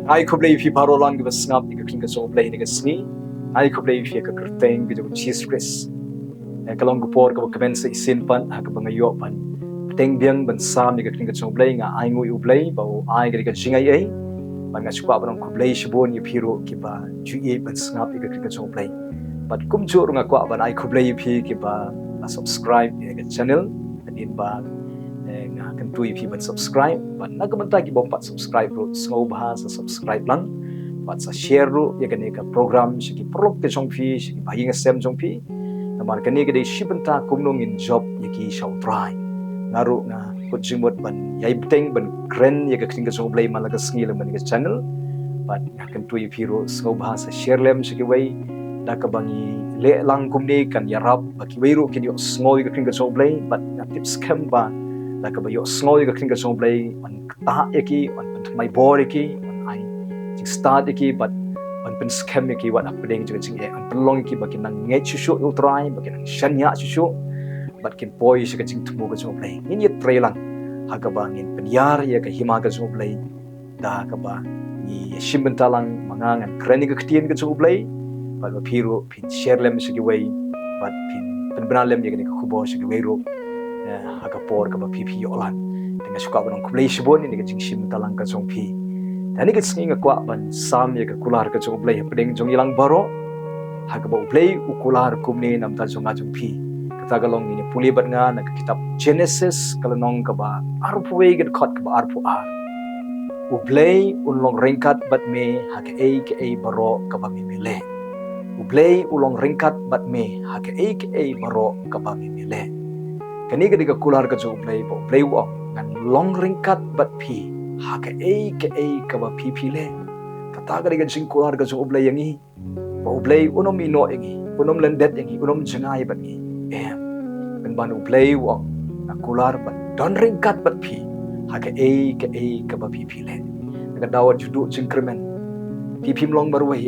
Ai ko Blei phi parolan gi snap ni ka king ka so Blei ni ka sni. Ai ko Blei phi ka kerteng gi jo cheese fries. Kalong ko por ka comment sa isin pan ha ka bangayo pan. Teng biang ban sam ni ka king ka so Blei nga ai ngui u Blei ba ai ga ka jingai ai. Ban nga chukwa ban ko Blei shibon ni phiro ki ba ju e ban snap ni ka king ka so Blei. But kum jo nga kwa ban ai ko Blei phi ki ba subscribe ni ka channel anin ba nga kan tu phi ban subscribe ban na ka man ta ki bom pat subscribe ro sngo ba sa subscribe lang pat sa share ro ya kan ka program shi ki prok ke jong phi shi ba ying sem jong phi na mar kan ni ka dei shi ban ta kum nong in job ya ki shau try ngaru nga ko jimot ban yai teng ban kren ya ka king ka jong Blei malaga sngi le man ka channel but nga kan tu phi ro sngo ba sa share lem shi ki wei da ka bangi le lang kum ni kan yarap ba ki wei ro ki yo sngo ka king ka jong Blei but nga tips kem ba la ka ba yo sngo ka king ka jong Blei man ta eki man mai bor eki man ai jing start eki but man pen scam eki wat apdeng jing jing an pelong ki ba kin nang nge chu shu yo try ba kin shanya chu shu but kin poi shi ka jing tumu ka jong Blei nin ye trailang ha ka ba ngin pen yar ye ka hima ka jong Blei da ka ba ni shimben talang mangang an krani ka ktien ka jong Blei ba phiro phin share lem shi ki wei but phin pen bana lem ye ka ni ka khubo shi ki wei ro aga por ka ba phi yolan tinga suka ban ko Blei shibon ni ka jing shim talang ka jong phi tani ka singi nga kwa ban sam ye ka kular ka jong Blei pedeng jong ilang baro ha ka ba Blei u kular kum ni nam ta jong a jong phi kata galong ni puli bat nga na kitab Genesis kalanong ka ba arpuwe ga khot ka ba arpu a u Blei ulong ryngkat bat me ha ka e baro ka ba mi le u Blei ulong ryngkat bat me ha ka e baro ka ba mi le kani ka diga kular ka jo Blei bo Blei wo ngan long ryngkat bat phi ha ka e ka ba phi le kata ka diga jing kular ka jo Blei yangi bo Blei unom ino yangi unom lendet yangi unom jangai bat ni ben ban Blei wo na kular bat don ryngkat bat phi ha ka e ka ba phi le ka dawat judu jingkremen phi long barwai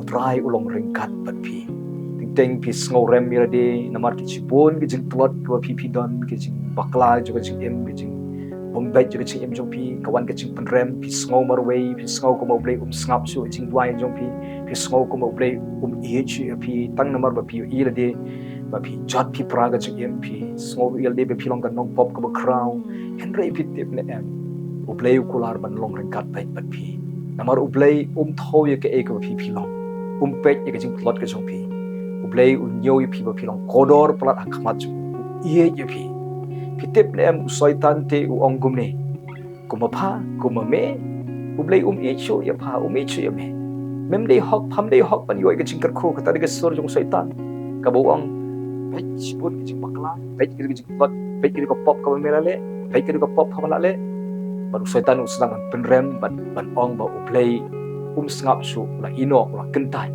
utrai ulong ryngkat bat phi teng pi sngo rem mira de namar ki chipon ki jing plot ko pi don ki jing bakla jo ki jing em ki jing bombay jo ki jing em jong pi kawan ki jing pen rem pi sngo mar wei pi sngo ko mo Blei snap su jing dwai jong pi sngo ko mo Blei e chi pi tang namar ba pi i la de ba pi jot pi praga jing em pi sngo il de pi long kan nong pop ko ba crown en rei pi tip ne em Blei kular ban long ryngkat bai bat pi namar Blei tho ye ke e ko pi long pek ye ke jing plot ke jong pi Blei unyo pi ba pilong kodor plat akmat ye ye pi pitip ne am soitan te u ongum ne kumapha kumame Blei e chu ya pha e chu ya me mem dei hok pham dei hok pan yoi ka jingkar kho ka tari ka sur jong soitan ka bo ong pek sibut ki jing bakla pek ki jing plot pek ki ko pop ka mera le pek ki ko pop phamala le baru soitan u sedang penrem ban ong ba Blei sngap su la ino la kentai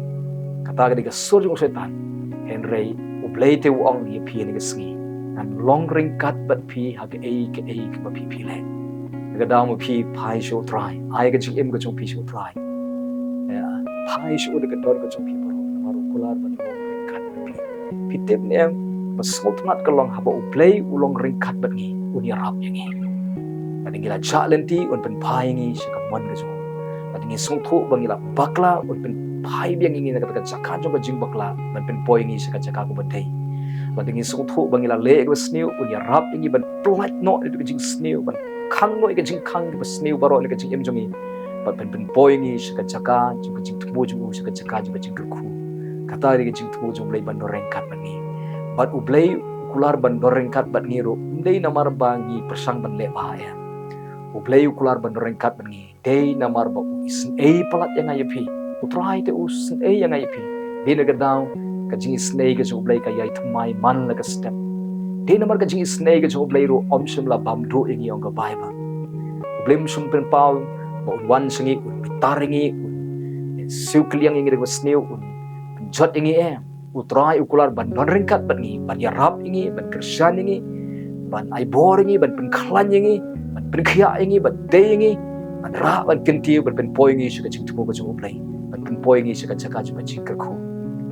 kata ka sur jong soitan Henry Blei te ong ni phi ni sngi nan long ryngkat bat phi ha ke e ba phi le ga daw mo phi phai show try ai ga jing em ga jong phi show try phai show de ga dor ga jong phi baro maru kular ban long ryngkat phi tip ne em ba smot ngat ka long ha ba Blei ulong ryngkat bat ni uni rap yang ni adingila chalenti un pen phai ngi shi ka mon ga jong adingi song thu bangila bakla un pen phai biang ingi na kata chaka jong ka jing bakla ban pen poi ngi saka chaka ko ban thei ban ingi song thu bangila le ko snew un ya rap ingi ban plat no ni ka jing snew ban khang no ka jing khang ba snew baro ni ka jing em jongi ban pen poi ngi saka chaka jong ka jing thmo jong saka chaka jong ka jing khu kata ri ka jing thmo jong Blei ban do ryngkat ban ni bat Blei kular ban do ryngkat ban ni ro dei namar bangi persang ban le ba ya Blei kular ban do ryngkat ban ni dei namar ba isin palat yang ayo pi utrai te usin yang ai pi dina ga daw ka jing snei ga jo Blei ka yai thmai man la ka step dina mar ka jing snei ga jo Blei ro omsum la bam do ingi ong ga bible Blei sum pen pau ba wan singi taringi siu kliang ingi ga sneu jot ingi utrai ukular ban don ryngkat ban ni ban ya rap ingi ban kersan ingi ban ai bor ingi ban pen klan ingi ban pen khia ingi ban de ingi ban ra ban kentiu ban pen poi ingi suka jing thmo ga jo Blei ban poi ngi saka chaka juma jingkar khu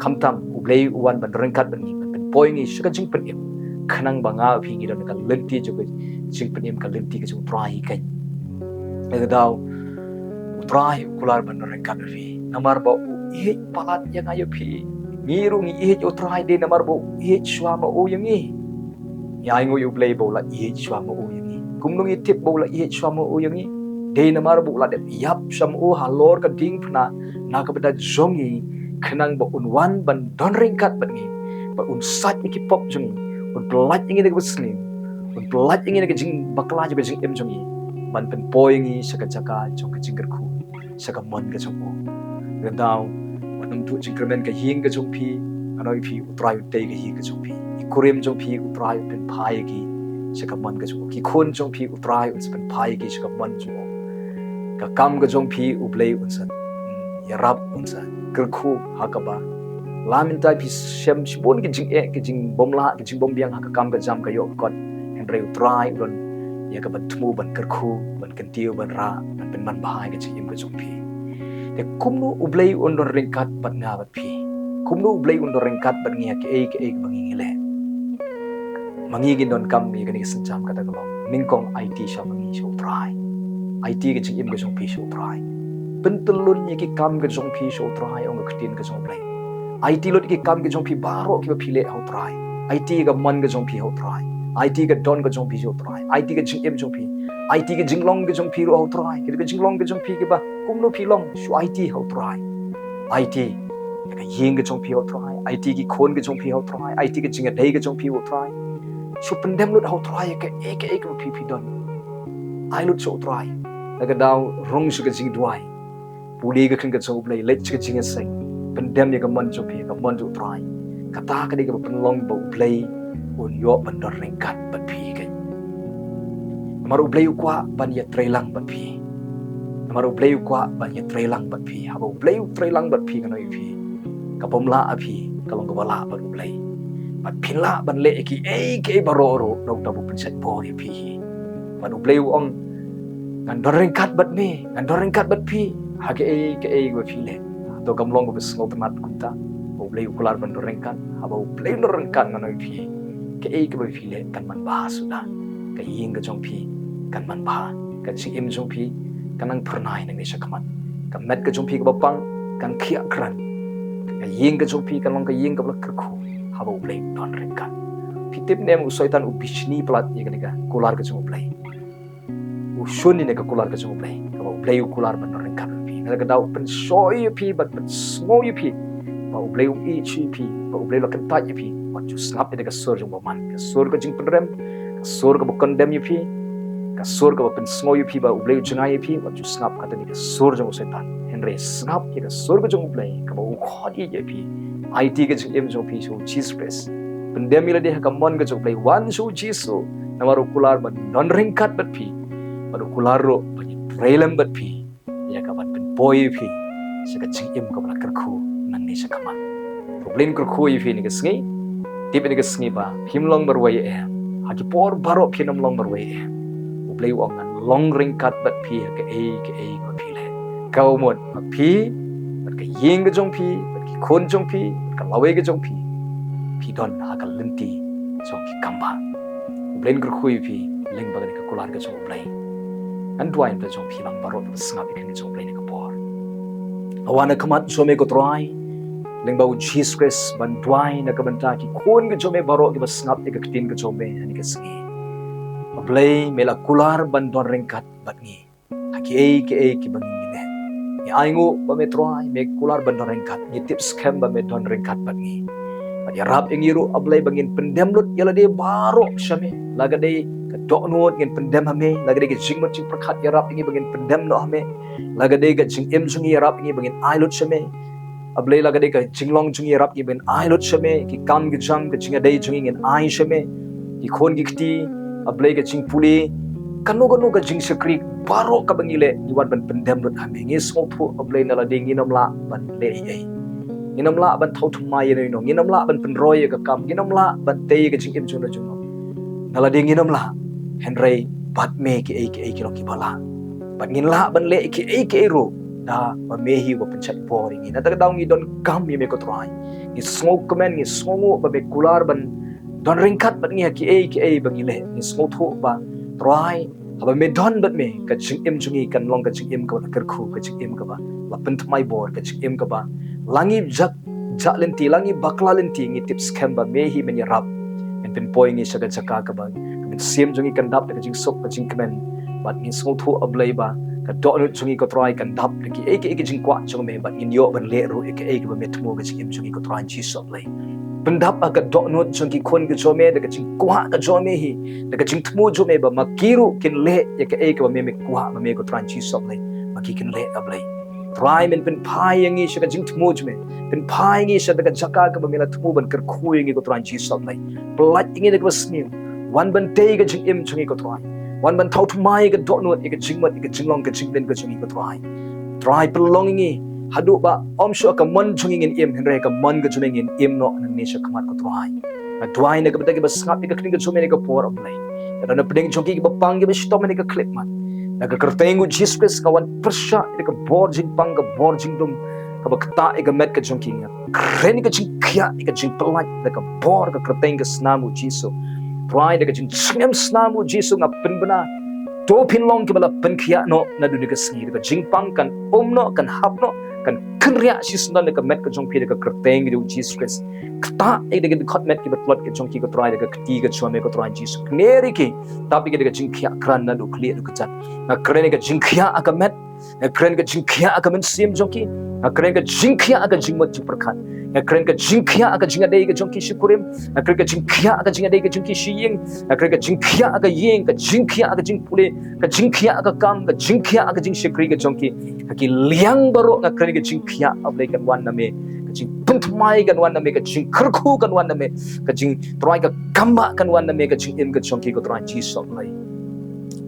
khamtam Blei uwan ban ryngkat ban ni ban poi ngi saka jing pen em khanang banga phi ngi don ka lenti jo jing pen em ka lenti ka jong try kai daw utrai kular ban ryngkat fi namar ba ihej palat yang ayo fi ngirung ihej utrai de namar ba ihej swama o yang ni ya ingo yu Blei bo la ihej swama o yang ni kumnung itip bo la ihej swama o yang ni de namar bo la de yap sam o halor ka ding phna na ka bada jongi khenang ba unwan ban don ryngkat ban ni ba un sat mi ki pop jongi un pelat yang ni ka slim un pelat yang ni ka jing bakla je ba jing em jongi man pen poingi saka jaka jong ka jingger khu saka mon ka jong o rendau manum tu jingkermen ka hing ka jong phi anoi phi utrai te ka hi ka jong phi ikurim jong phi utrai pen phai ki saka mon ka jong ki khon jong phi utrai un pen phai ki saka mon jong ka kam ka jong phi ublei un san yarap un san ker khu ha ka ba lamin tai phi sem sibon ki jing e ki jing bomla ki jing bom biang ha ka kam ka jam ka yo kon henry utrai ron ya ka ban tmu ban kerku ban kentiu ban ra ban pen man bahai ka chim ka jong phi te kumnu ublei on don ryngkat ban nga bat phi kumnu ublei on don ryngkat ban ngia ke e bangi ngile mangi gin don kam mi ka ni sanjam ka ta ko ningkong IT sha mangi sho try IT ka chim ka jong phi sho try pentulun ye ki kam ka jong phi sho try ong ka tin ka jong blei IT lot ki kam ka jong phi baro ki ba phi le ho try IT ka man ka jong phi ho try IT ka don ka jong phi jo try IT ka jing em jong phi IT ka jinglong ka jong phi ro ho try ka jinglong ka jong phi ke ba kum no phi long shu IT ho try IT ka ying ka jong phi ho try IT ki khon ka jong phi ho try IT ka jing dei ka jong phi ho try shu pendem lut ho try ka phi phi don ai lut so try ka daw rong shu ka jing duai puli ka khin ka jong Blei let ka jing sai pendem ya ka man jong phi ka man jo try kata ka de ka penlong ba Blei un yo ban don ryngkat ban phi kai maru Blei kwa ban ya trelang ban phi maru Blei kwa ban ya trelang ban phi ha Blei trelang ban phi kanoi phi ka pomla a phi ka long ka bala ban Blei ban phila ban le ki ke baro ro dok ta bu pin set por ya phi ban Blei ong ngan don ryngkat ban me ngan don ryngkat ban phi ha ke go phi le to kam long ko bes ngop mat kunta Blei kular ban don ryngkat ha Blei don ryngkat nganoi phi ke ba phi le kan man ba su da ka ying ka jong phi kan man ba ka chi im jong phi kan ang phurnai nang ni sakaman ka met ka jong phi ka bapang kan khia kran ka ying ka jong phi kan long ka ying ka blak khu ha ba Blei don ryngkat phi tip nem u soitan u bishni plat ye ka kular ka jong Blei u shoni ne ka kular ka jong Blei ka ba Blei u kular ban don ryngkat phi na ka daw pen soi phi bat pen smo yu phi ba Blei u i chi phi ba Blei la kan ta yu phi ju snap ide ka sur jong man ka sur ka jing pendrem ka sur ka bukan dem yu phi ka sur ka pen smo yu phi ba Blei jengai yu phi ju snap ka tani ka sur jong setan henry snap ye ka sur ka jong Blei ka ba u khodi ye phi IT ka jing em jong phi so cheese press pendem ila de ka mon ka jong Blei wan so cheese so namaru kular ban non ryngkat bat phi baru kular ro ban trailam bat phi ya ka ban pen boy phi sa ka jing em ka bla kerkhu nan ni sa kaman problem kerkhu yu phi ni ka sngi tip ni ka sngi ba himlong barwai haji por baro phinam long barwai Blei wong an long ryngkat bat phi ka ko phi le kau mon ma phi bat ka ying ka jong phi bat ki khon jong phi ka lawe ka jong phi don ha ka lenti jong ki kamba Blei gur khui phi leng ba ka kular ka jong Blei an twain ta jong phi lang baro ta snga bi ka jong Blei ni ka por awana kamat so me ko try leng bau Jesus Christ ban dwai na kabanta ki khon ke jome baro ki basngap e ka tin ke jome ani ka singi Blei mela kular ban don ryngkat bat ngi haki ki bangi ne ya aingu ba me try me kular ban don ryngkat ni tips scam ba me don ryngkat bat ngi ba ya rap engiru Blei bangin pendem lut yala de baro shame laga de ka dok nuot ngin pendem hame laga de ka jingmot jing prakhat ya rap engi bangin pendem no hame laga de ka jing em jungi ya rap engi bangin ai lut shame Blei laga de ka jinglong jungi rap ibn ai lot shame ki kam gi jam ka jinga dei jungi ngin ai shame ki khon gi kti Blei ka jing puli kanu ka jing sekri baro ka bangile ni wan ban pendem lot ame ngi sophu Blei na la ding inam la ban le ai inam la ban thau thum mai no inam la ban pen roy ka kam inam la ban te ka jing im juna juna na la ding inam la henry bat me ki lo ki bala ban ngin la ban le ki ro da ma mehi wa penchat boring ni nata daw ngi don kam mi me ko try ni smoke comment ni songo ba be kular ban don ryngkat ban ngi ki bangi le ni smoke tho ba try haba me don bat me ka jing em jungi kan long ka jing em ka kar khu ka jing em ka ba la pen thmai bor ka jing em ka ba langi jak lenti langi bakla lenti ngi tips khamba me hi men yarap men pen poi ngi saga chaka ka ba men sim jungi kan dap ka jing sok ka jing kemen bat ngi so thu ablai ba ka do nu jungi ko try kan dap ki ek jing kwa jong me bat ngi yo ban le ru ek ba me thmo ka jing em jungi ko try chi so ablai pendap aga do nu jungi kon ka jome da ka jing kwa ka jome hi da ka jing thmo jome ba makiru kin le ek ba me kwa ba me ko try chi so ablai maki kin le ablai try men pen phai ngi sa ka jing thmo jome pen phai ngi sa da ka jaka ka ba me la thmo ban kar khu ngi ko try chi so ablai plat ngi da ka snim wan ban te ka jing em jungi ko try wan ban thau thmai ka do nu ek jing mat ek jing long ka jing len ka jungi ko try belonging ngi hadu ba om sho ka mon junging in im henre ka mon ga juming in im no na nisha kamat ko try na ka bata ka basngap ka kling ka juming ka por of lay ka na pding jungi ka pang ka stop ka clip man na ka kerteng u jesus ka wan persha ka bor jing pang ka bor jing dum ka ba kta ka met ka jungi kren ka jing kya ka jing pelat ka bor ka kerteng ka snamu jisu try ka jing sngam snamu jisu ngap penbena to pin long ka bala pen kya no na du ka sngir ka jing pang kan no kan hap no kan kenria si sundan ka met ka jong phi ka kerteng du jesus christ kta ek de ka khot met ki batlot ka jong ki ka try ka kti ka chome ka try jesus kneri ki tapi ka jing khia kran na du clear ka chat na kren ka jing khia aka met na kren ka jing khia aka men sim jong ki na kren ka jing khia aka jing mat ji prakhat na kren ka jing khia aka jing adai ka jong ki shikurim na kren ka jing khia aka jing adai ka jong ki shiying na kren ka jing khia aka yeng ka jing khia aka jing pule ka jing khia aka kam ka jing khia aka jing shikri ka jong ki ki liang baro na kren ka jing khia ablai kan wan na me ka jing puntmai kan wan na me ka jing khurkhu kan wan na me ka jing try ka kamba kan wan na me ka jing im ka jong ki ko try chi so lai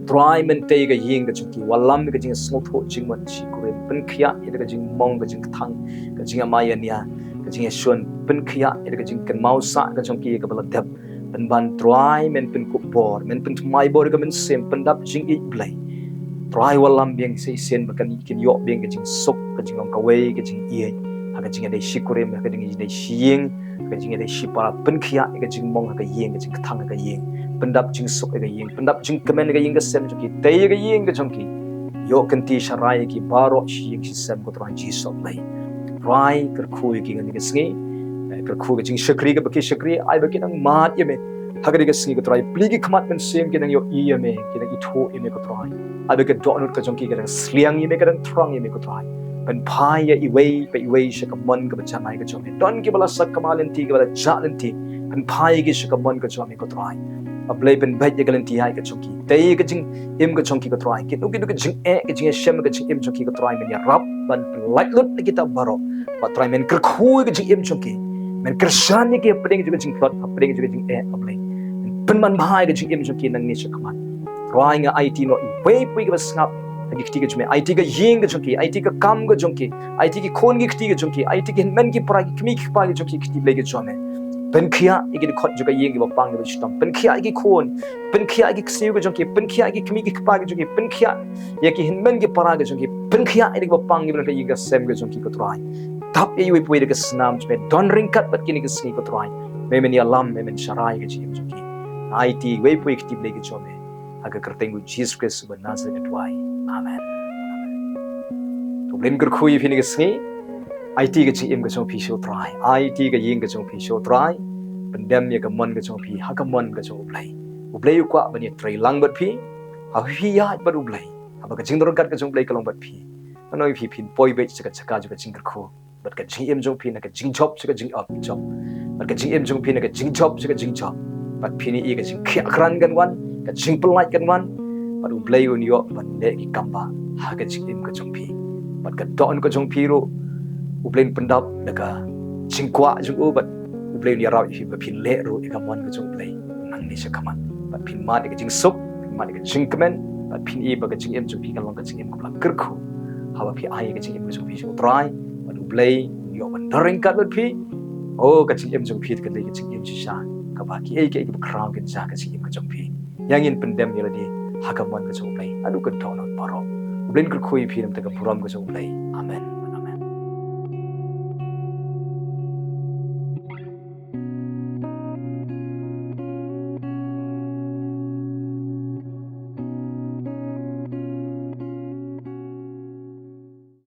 try men te ka yeng ka jong ki walam ka jing small tho jing mat chi ko pen khia ida ka jing mong ka jing thang ka jing amaya nia ka jing shon pen khia ida ka jing kan mau sa ka jong ki ka bala dep pen ban try men pen ku bor men pen mai bor ka men sem pen dap jing i blai try walam biang se sen bakan kin yo biang ka jing sok ka jing long ka wei ka jing ie ka jing dai shikurim ka jing dai shiying ka jing dai shipara pen khia ka jing mong ka yeng ka jing thang ka yeng pendap jing sok ka yeng pendap jing kemen ka yeng ka sem ki dai ka yeng ka jong ki yo kan ti sharai ki baro shiying si sem ko tran ji sok lai try kar khu ki ngani ka sngi kar khu ka jing shakri ka baki shakri ai baki nang mat ye me hagari ka sngi ka try pligi khmat men sem ki nang yo i ye me ki nang i tho ye me ko try ai baki do nut ka jong ki ka nang sliang ye me ka nang trong ye me ko try pen phai ya i wei shaka mon ka bacha mai ka jong me don ki bala sak kamalin ti ka bala jalin ti pen phai ki shaka mon ka jong me ko try ablay pen bhai ya galan ti hai ka jong ki dai ka jing im ka jong ki ko try ki nu ki jing ka jing shem ka jing im jong ki ko try men ya rap ban light lut ni kita baro pa try men kar khu ka jing im jong ki men kar shan ni ki apding ju ka jing plot apding ju ka jing ablay pen man bhai ka jing im jong ki nang ni shaka man try nga it no wei pui ka snap ki kti ka jume it ka yeng ka jong ki it ka kam ka jong ki it ki khon ki kti ka jong ki it ki men ki pra ki kmi ki pa ki jong ki kti blai ka jume pen khia iki khot ju ka yeng ki ba pang ka stam pen khia iki khon pen khia iki ksiu ka jong ki pen khia iki kmi ki pa ka jong ki pen khia ya ki hin men ki para ka jong ki pen khia iki ba pang ki ba ka yiga sem ka jong ki ko try tap ye we pui ka snam jume don ryngkat bat ki ni ka sni ko try me men ya lam me men sharai ka jing jong ki it we pui kti blai ka jume aga kerteng Jesus Christ ba Nazareth twai amen to blin ker khui phini ka sni IT ka chim ka chong phi show try IT ka ying ka chong phi show try pandem ya ka mon ka chong phi ha ka mon ka chong ublai kwa bani trai lang bat phi ha hi ya bat ublai ha ba ka jing dor kat ka chong ublai ka long bat phi anoi phi phin poi be chaka ju ka jing ker kho bat ka jing em chong phi na ka jing chop ka jing up chop bat ka jing em chong phi na ka jing chop ka jing chop bat phi ni ka jing khia kran kan wan ka jing polai kan wan bat ublai un yo bat le ki kamba ha ka jing em ka chong phi bat ka don ka chong phi ro ublen pendap daga jingkwa jung ubat ublen ya raw hi ba phin le ro ka mon ka jung play nang ni sa kaman ba phin ma de jing sup ma de jing kemen ba phin e ba ka jing em jung phi ka long ka jing em ka kir khu ha ba phi ai ka jing em jung phi so try ba ublay yo ban daring ka bat phi o ka jing em jung phi ka le ka jing em chi sha ka ba ki ai ka ba crown ka ja ka jing em ka jung phi yang in pendem ni la di ha ka mon ka jung play adu ka don not baro ublen kir khu phi nam ta ka puram ka jung play amen